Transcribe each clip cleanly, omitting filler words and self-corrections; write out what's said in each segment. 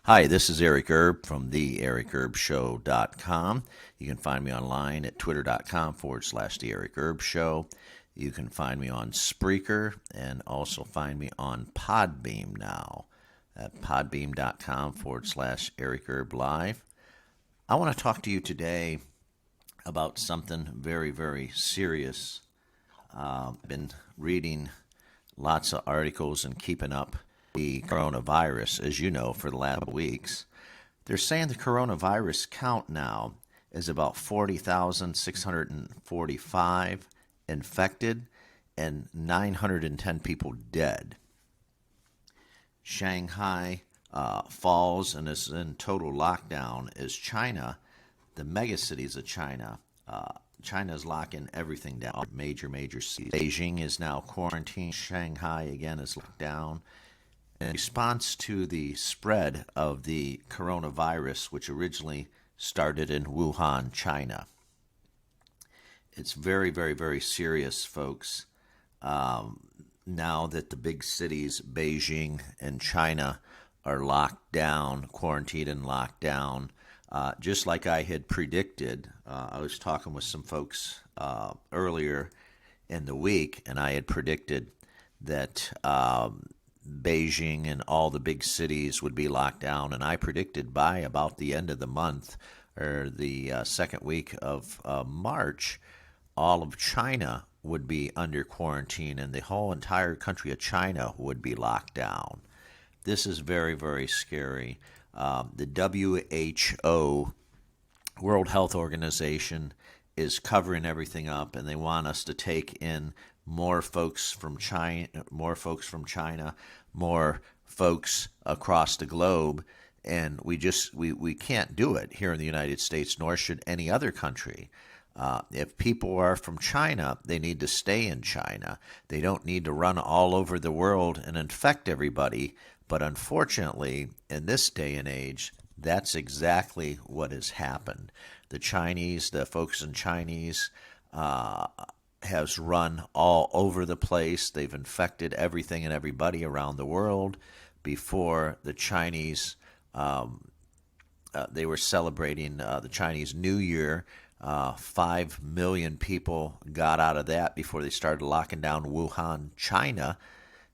Hi, this is Eric Erb from theericarbshow.com. You can find me online at twitter.com/The Eric Erb Show. You can find me on Spreaker and also find me on Podbeam now at podbeam.com/Eric Erb Live. I want to talk to you today about something very, very serious. I've been reading lots of articles and keeping up the coronavirus, as you know, for the last weeks. They're saying the coronavirus count now is about 40,645 infected and 910 people dead. Shanghai falls and is in total lockdown as China, the megacities of China. China is locking everything down, major cities. Beijing is now quarantined. Shanghai, again, is locked down. In response to the spread of the coronavirus, which originally started in Wuhan, China. It's very, very, very serious, folks. Now that the big cities, Beijing and China, are locked down, quarantined and locked down, just like I had predicted. I was talking with some folks earlier in the week, and I had predicted that Beijing and all the big cities would be locked down, and I predicted by about the end of the month or the second week of March, all of China would be under quarantine and the whole entire country of China would be locked down. This is very, very scary. The WHO, World Health Organization, is covering everything up, and they want us to take in more folks from China, more folks across the globe, and we can't do it here in the United States, nor should any other country. If people are from China, they need to stay in China. They don't need to run all over the world and infect everybody. But unfortunately, in this day and age, that's exactly what has happened. The folks in Chinese, has run all over the place. They've infected everything and everybody around the world. Before the Chinese, they were celebrating the Chinese New Year. 5 million people got out of that before they started locking down Wuhan, China.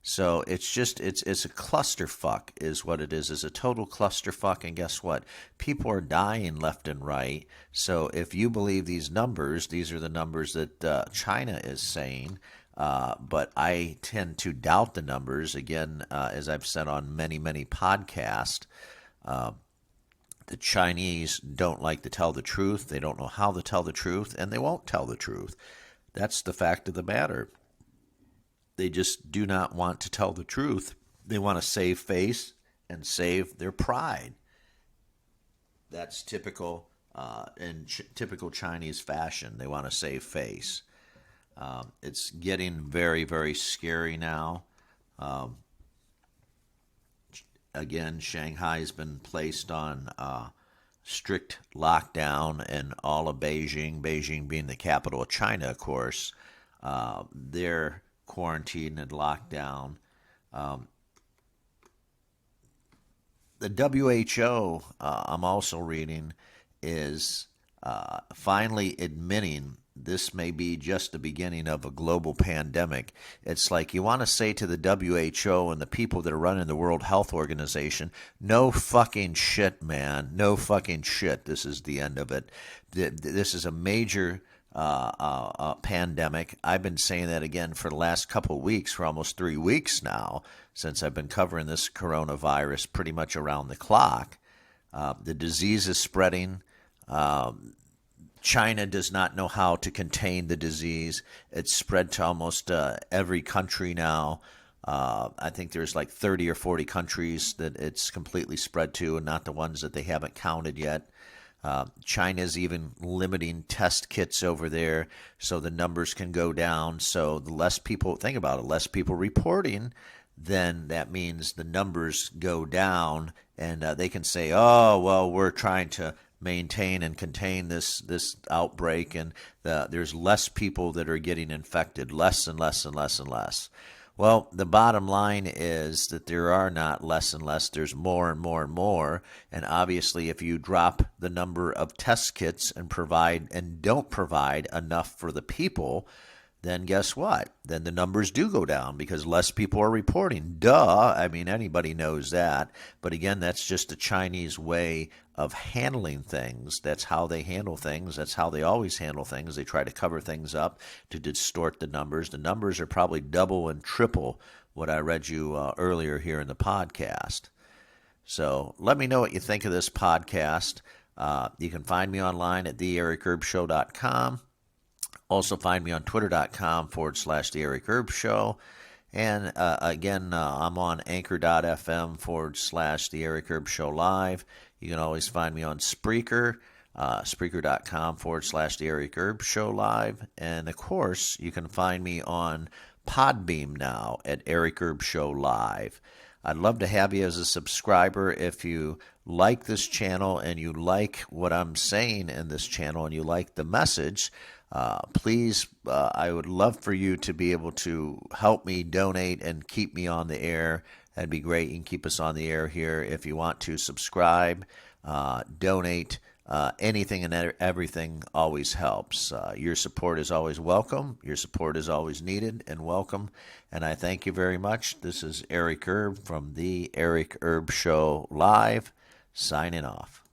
So it's a clusterfuck is what it is. It's a total clusterfuck, and guess what? People are dying left and right. So if you believe these numbers, these are the numbers that China is saying. But I tend to doubt the numbers. Again, as I've said on many, many podcasts, the Chinese don't like to tell the truth. They don't know how to tell the truth, and they won't tell the truth. That's the fact of the matter. They just do not want to tell the truth. They want to save face and save their pride. That's typical typical Chinese fashion. They want to save face. It's getting very, very scary now. Again, Shanghai has been placed on strict lockdown, and all of Beijing being the capital of China, of course, they're quarantine and lockdown. The WHO, I'm also reading, is finally admitting this may be just the beginning of a global pandemic. It's like you want to say to the WHO and the people that are running the World Health Organization, no fucking shit, man. No fucking shit. This is the end of it. This is a major pandemic. I've been saying that again for the last couple of weeks, for almost 3 weeks now, since I've been covering this coronavirus pretty much around the clock. The disease is spreading. China does not know how to contain the disease. It's spread to almost every country now. I think there's like 30 or 40 countries that it's completely spread to, and not the ones that they haven't counted yet. China's even limiting test kits over there so the numbers can go down. So the less people, think about it, less people reporting, then that means the numbers go down, and they can say, oh, well, we're trying to maintain and contain this outbreak, and there's less people that are getting infected, less and less and less and less. Well, the bottom line is that there are not less and less, there's more and more and more. And obviously, if you drop the number of test kits and don't provide enough for the people, then guess what? Then the numbers do go down because less people are reporting. Duh. I mean, anybody knows that. But again, that's just the Chinese way of handling things. That's how they handle things. That's how they always handle things. They try to cover things up to distort the numbers. The numbers are probably double and triple what I read you earlier here in the podcast. So let me know what you think of this podcast. You can find me online at theericherbshow.com. Also find me on twitter.com/The Eric Erb Show. And again, I'm on anchor.fm/The Eric Erb Show Live. You can always find me on Spreaker, Spreaker.com/The Eric Erb Show Live. And of course, you can find me on Podbeam now at Eric Erb Show Live. I'd love to have you as a subscriber. If you like this channel and you like what I'm saying in this channel and you like the message, please, I would love for you to be able to help me donate and keep me on the air. That'd be great. You can keep us on the air here. If you want to subscribe, donate, anything and everything always helps. Your support is always welcome. Your support is always needed and welcome. And I thank you very much. This is Eric Erb from The Eric Erb Show Live, signing off.